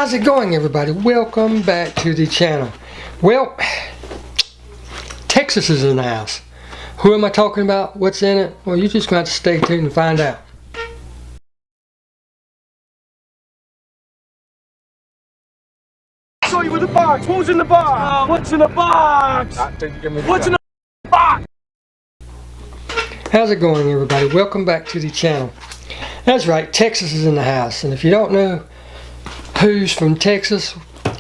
How's it going, everybody? Welcome back to the channel. Well, Texas is in the house. Who am I talking about? What's in it? Well, you're just going to have to stay tuned and find out. Show you with the box. What's in the box? What's in the box? What's in the box? How's it going, everybody? Welcome back to the channel. That's right, Texas is in the house. And if you don't know who's from Texas,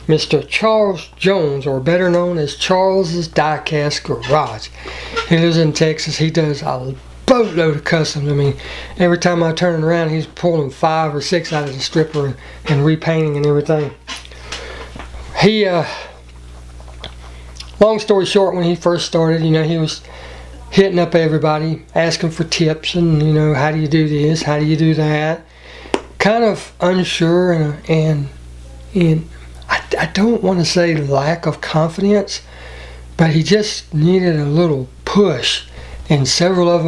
Mr. Charles Jones, or better known as Charles's Diecast Garage. He lives in Texas. He does a boatload of customs. I mean, every time I turn around, he's pulling 5 or 6 out of the stripper and repainting and everything. He, long story short, when he first started, he was hitting up everybody, asking for tips and, how do you do this, how do you do that? Kind of unsure and I don't want to say lack of confidence, but he just needed a little push, and several of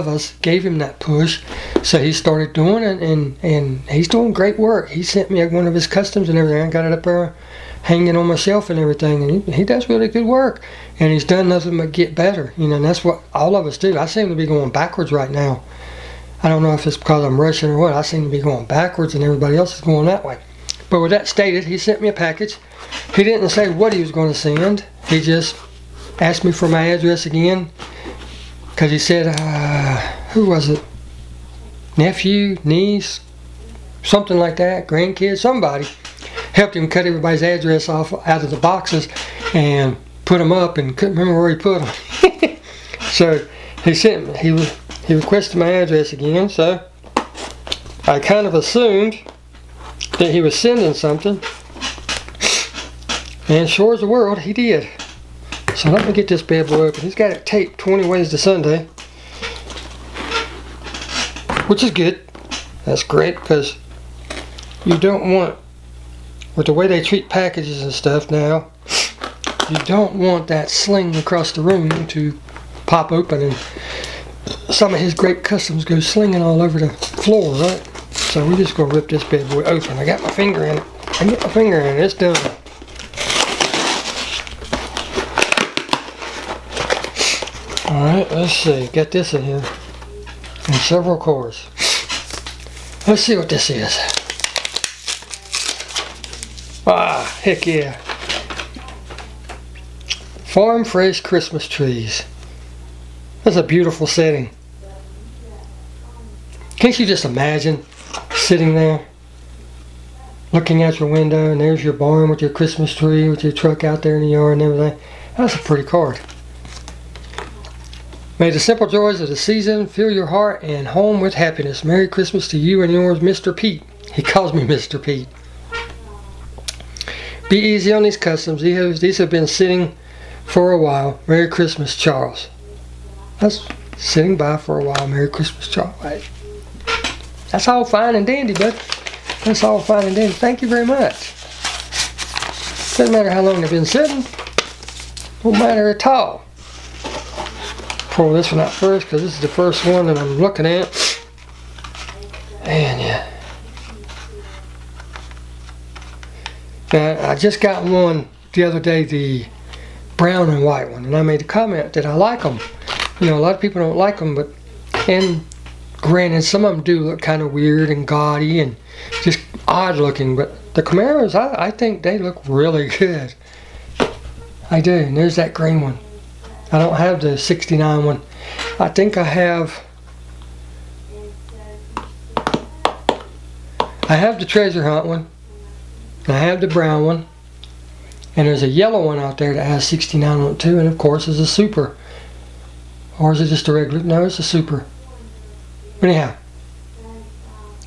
us gave him that push, so he started doing it, and he's doing great work. He sent me one of his customs and everything. I got it up there hanging on my shelf and everything, and he does really good work, and he's done nothing but get better, and that's what all of us do. I seem to be going backwards right now. I don't know if it's because I'm rushing or what. I seem to be going backwards and everybody else is going that way. But with that stated, he sent me a package. He didn't say what he was going to send. He just asked me for my address again, because he said, who was it? Nephew, niece, something like that, grandkid, somebody. Helped him cut everybody's address off out of the boxes and put them up, and couldn't remember where he put them. So he sent me, he requested my address again, so I kind of assumed that he was sending something, and sure as the world, he did. So let me get this bad boy open. He's got it taped 20 ways to Sunday, which is good. That's great, because you don't want, with the way they treat packages and stuff now, you don't want that sling across the room to pop open and some of his great customs go slinging all over the floor, right? So we're just gonna rip this bad boy open. I got my finger in it. It's done. Alright, let's see. Got this in here. And several cores. Let's see what this is. Ah, heck yeah. Farm fresh Christmas trees. That's a beautiful setting. Can't you just imagine sitting there, looking out your window, and there's your barn with your Christmas tree, with your truck out there in the yard and everything? That's a pretty card. May the simple joys of the season fill your heart and home with happiness. Merry Christmas to you and yours, Mr. Pete. He calls me Mr. Pete. Be easy on these customs. These have been sitting for a while. Merry Christmas, Charles. That's sitting by for a while. Merry Christmas, Charles. Right. That's all fine and dandy, bud. That's all fine and dandy. Thank you very much. Doesn't matter how long they've been sitting. Don't matter at all. Pull this one out first, because this is the first one that I'm looking at. And yeah. Now, I just got one the other day, the brown and white one, and I made a comment that I like them. A lot of people don't like them, and granted, some of them do look kind of weird and gaudy and just odd looking, but the Camaros, I think they look really good. I do. And there's that green one. I don't have the 69 one. I think I have the treasure hunt one, and I have the brown one, and there's a yellow one out there that has 69 on it too, and of course there's a super. Or is it just a regular? No, it's a super. Anyhow,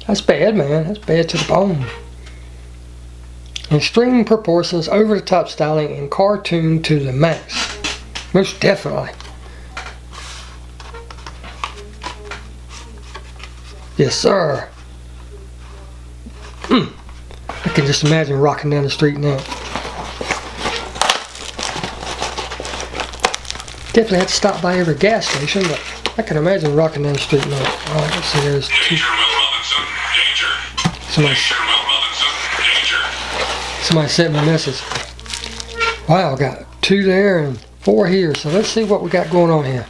that's bad, man. That's bad to the bone. Extreme proportions, over the top styling, and cartoon to the max. Most definitely. Yes, sir. I can just imagine rocking down the street now. Definitely have to stop by every gas station, but I can imagine rocking down the street now. Alright, let's see, there's two. Danger, Will Robinson. Danger. Danger, Will Robinson. Danger. Somebody sent me a message. Wow, I got 2 there and 4 here. So let's see what we got going on here.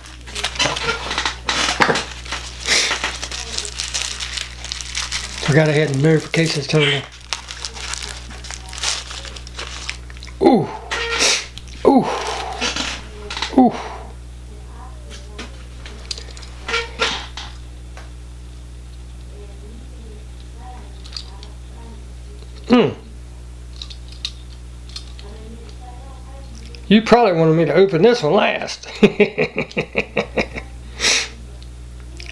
I gotta have the notifications turned on. Ooh. Ooh. Ooh. You probably wanted me to open this one last.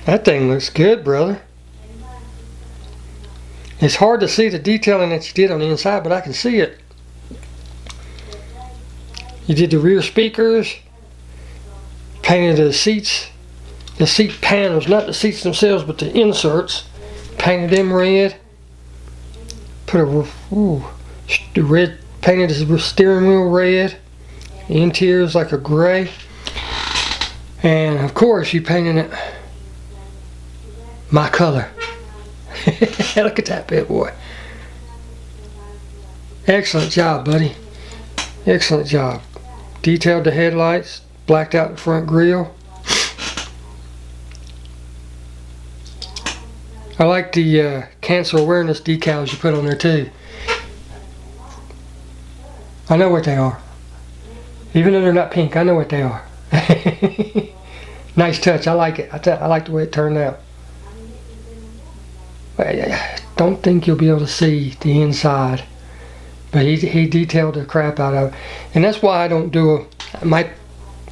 That thing looks good, brother. It's hard to see the detailing that you did on the inside, but I can see it. You did the rear speakers, painted the seats, the seat panels, not the seats themselves, but the inserts. Painted them red. Put a the red, painted the steering wheel red. The interior is like a gray. And of course you painted it my color. Look at that bit, boy. Excellent job, buddy. Excellent job. Detailed the headlights, blacked out the front grille. I like the cancer awareness decals you put on there too. I know what they are. Even though they're not pink, I know what they are. Nice touch. I like it. I like the way it turned out. I don't think you'll be able to see the inside, but he detailed the crap out of it. And that's why I don't do my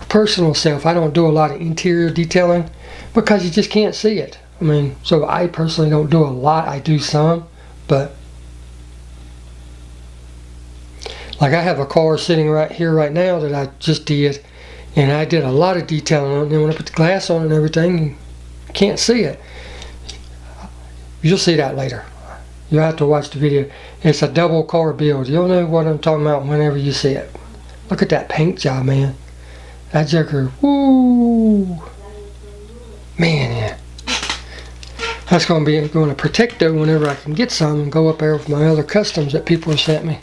personal self, I don't do a lot of interior detailing, because you just can't see it. I mean, so I personally don't do a lot. I do some, but like I have a car sitting right here right now that I just did, and I did a lot of detailing on it. And then when I put the glass on and everything, you can't see it. You'll see that later. You'll have to watch the video. It's a double car build. You'll know what I'm talking about whenever you see it. Look at that paint job, man. That joker, woo! Man, yeah. That's going to protect though whenever I can get some and go up there with my other customs that people have sent me.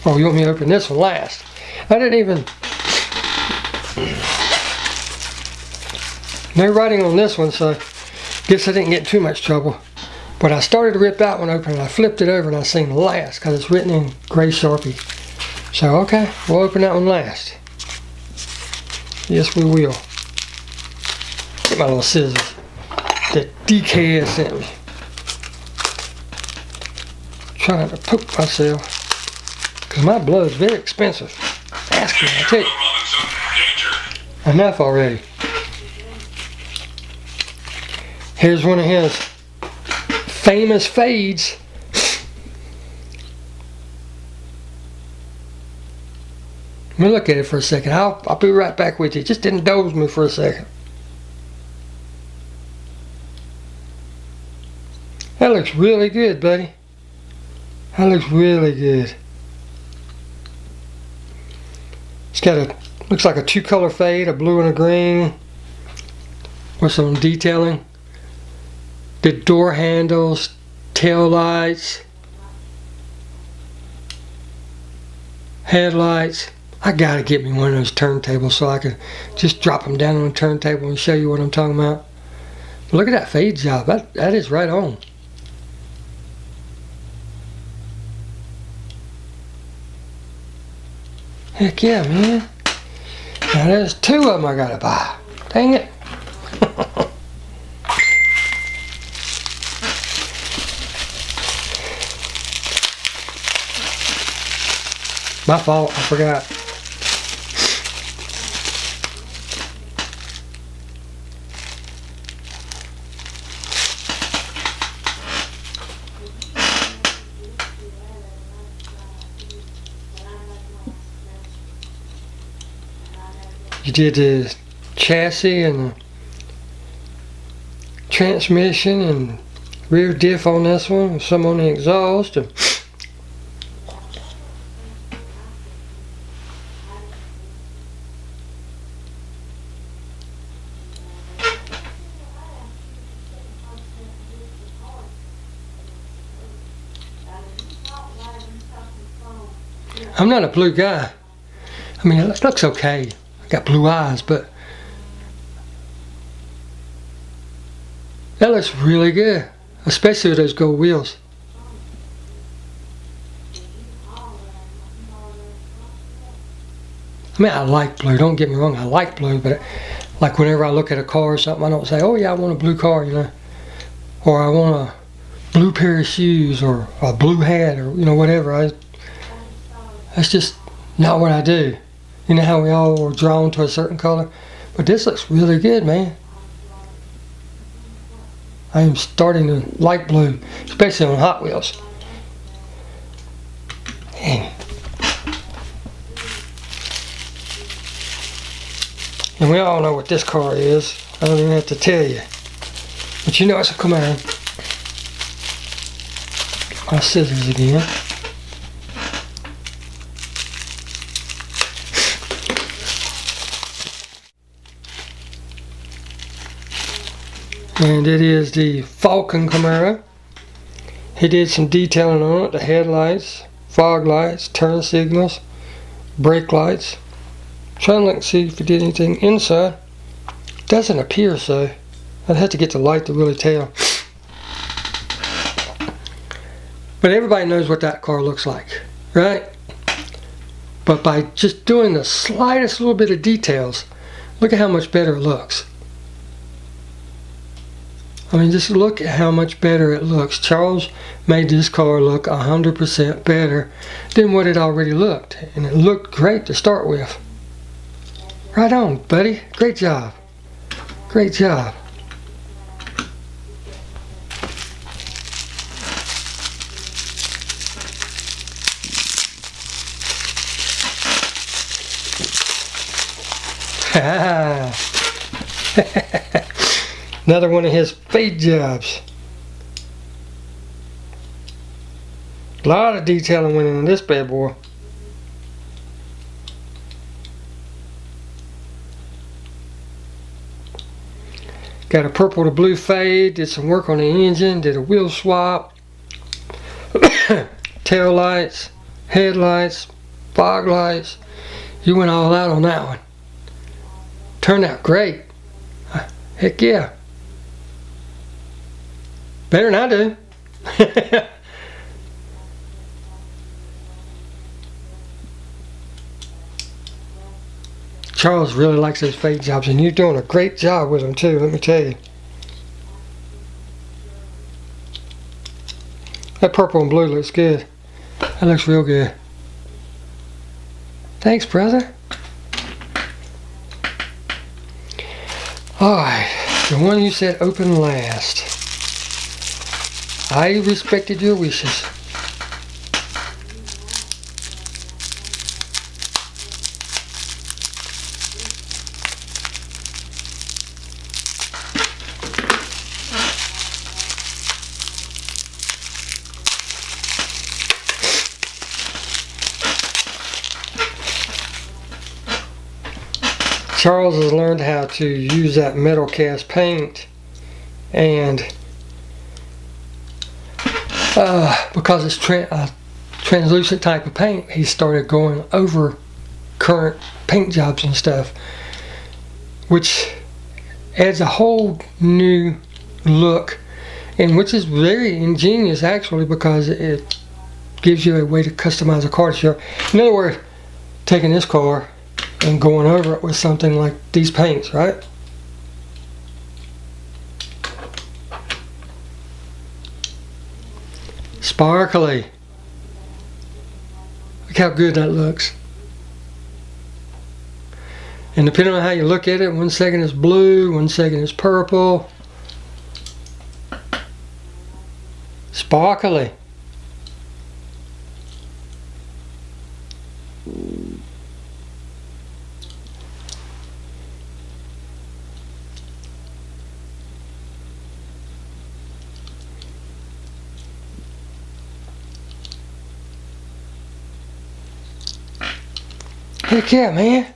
Oh, you want me to open this one last? I didn't even... No writing on this one, so guess I didn't get in too much trouble. But I started to rip that one open and I flipped it over and I seen last because it's written in gray Sharpie. So okay, we'll open that one last. Yes, we will. Get my little scissors that Diecast sent me. Try not to poke myself because my blood's very expensive. Ask me, I tell you. Enough already. Here's one of his famous fades. Let me look at it for a second. I'll be right back with you. Just indulge me for a second. That looks really good, buddy. That looks really good. It's got looks like a 2-color fade, a blue and a green, with some detailing. The door handles, tail lights, headlights. I gotta get me one of those turntables so I can just drop them down on the turntable and show you what I'm talking about. But look at that fade job. That is right on. Heck yeah, man. Now there's 2 of them I gotta buy. Dang it. My fault, I forgot. You did the chassis and the transmission and rear diff on this one, some on the exhaust. I'm not a blue guy. I mean, it looks okay. I got blue eyes, but that looks really good, especially with those gold wheels. I mean, I like blue, don't get me wrong, I like blue, but like whenever I look at a car or something, I don't say, oh yeah, I want a blue car, you know, or I want a blue pair of shoes, or a blue hat, or, you know, whatever. That's just not what I do. You know how we all are drawn to a certain color? But this looks really good, man. I am starting to like blue, especially on Hot Wheels. Dang. And we all know what this car is. I don't even have to tell you. But you know it's a Camaro. Get my scissors again. And it is the Falcon Camaro. He did some detailing on it. The headlights, fog lights, turn signals, brake lights. Trying to look and see if he did anything inside. Doesn't appear so. I'd have to get the light to really tell. But everybody knows what that car looks like, right? But by just doing the slightest little bit of details, look at how much better it looks. I mean, just look at how much better it looks. Charles made this car look 100% better than what it already looked. And it looked great to start with. Right on, buddy. Great job. Great job. Another one of his fade jobs. A lot of detailing went into this bad boy. Got a purple to blue fade, did some work on the engine, did a wheel swap, tail lights, headlights, fog lights. You went all out on that one. Turned out great. Heck yeah. Better than I do. Charles really likes those fade jobs, and you're doing a great job with them too, let me tell you. That purple and blue looks good. That looks real good. Thanks, brother. Alright, the one you said open last. I respected your wishes. Charles has learned how to use that metal cast paint, and because it's a translucent type of paint, he started going over current paint jobs and stuff, which adds a whole new look, and which is very ingenious actually, because it gives you a way to customize a car. In other words, taking this car and going over it with something like these paints, right? Sparkly. Look how good that looks. And depending on how you look at it, 1 second is blue, 1 second is purple. Sparkly. Heck yeah, man.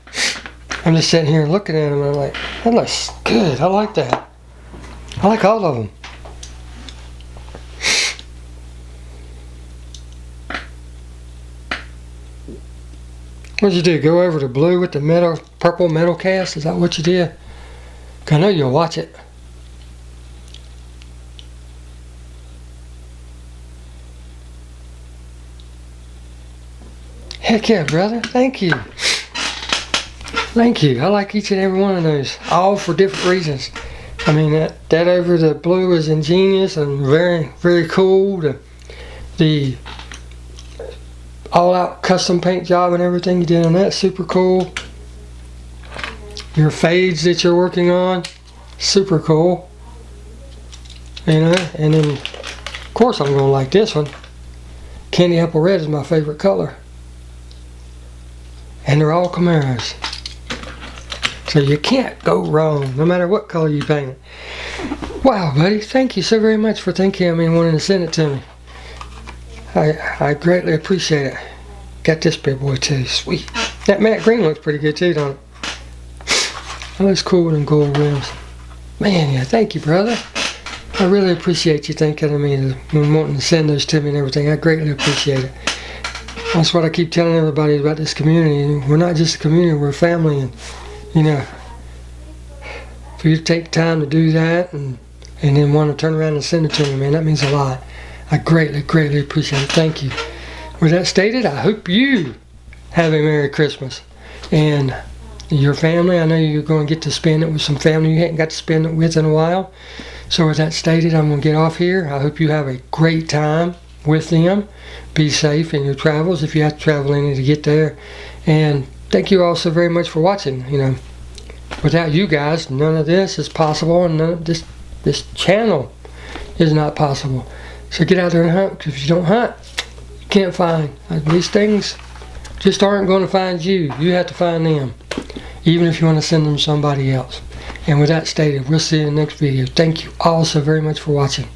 I'm just sitting here looking at them and I'm like, that looks good. I like that. I like all of them. What'd you do? Go over to blue with the metal, purple metal cast? Is that what you did? 'Cause I know you'll watch it. Heck yeah, brother. Thank you. Thank you. I like each and every one of those, all for different reasons. I mean, that over the blue is ingenious and very, very cool. The all-out custom paint job and everything you did on that, super cool. Your fades that you're working on, super cool. You know, and then of course I'm gonna like this one. Candy apple red is my favorite color. And they're all Camaros. So you can't go wrong, no matter what color you paint it. Wow, buddy, thank you so very much for thinking of me and wanting to send it to me. I greatly appreciate it. Got this big boy too, sweet. That matte green looks pretty good too, don't it? That looks cool with them gold rims. Man, yeah, thank you, brother. I really appreciate you thinking of me and wanting to send those to me and everything. I greatly appreciate it. That's what I keep telling everybody about this community. We're not just a community, we're a family, and you know, for you to take time to do that and then want to turn around and send it to me, man, that means a lot. I greatly, greatly appreciate it. Thank you. With that stated, I hope you have a Merry Christmas. And your family, I know you're going to get to spend it with some family you hadn't got to spend it with in a while. So with that stated, I'm going to get off here. I hope you have a great time with them. Be safe in your travels if you have to travel any to get there. And thank you all so very much for watching. You know, without you guys, none of this is possible, and none of this channel is not possible. So get out there and hunt, because if you don't hunt, you can't find. These things just aren't going to find you. You have to find them, even if you want to send them to somebody else. And with that stated, we'll see you in the next video. Thank you all so very much for watching.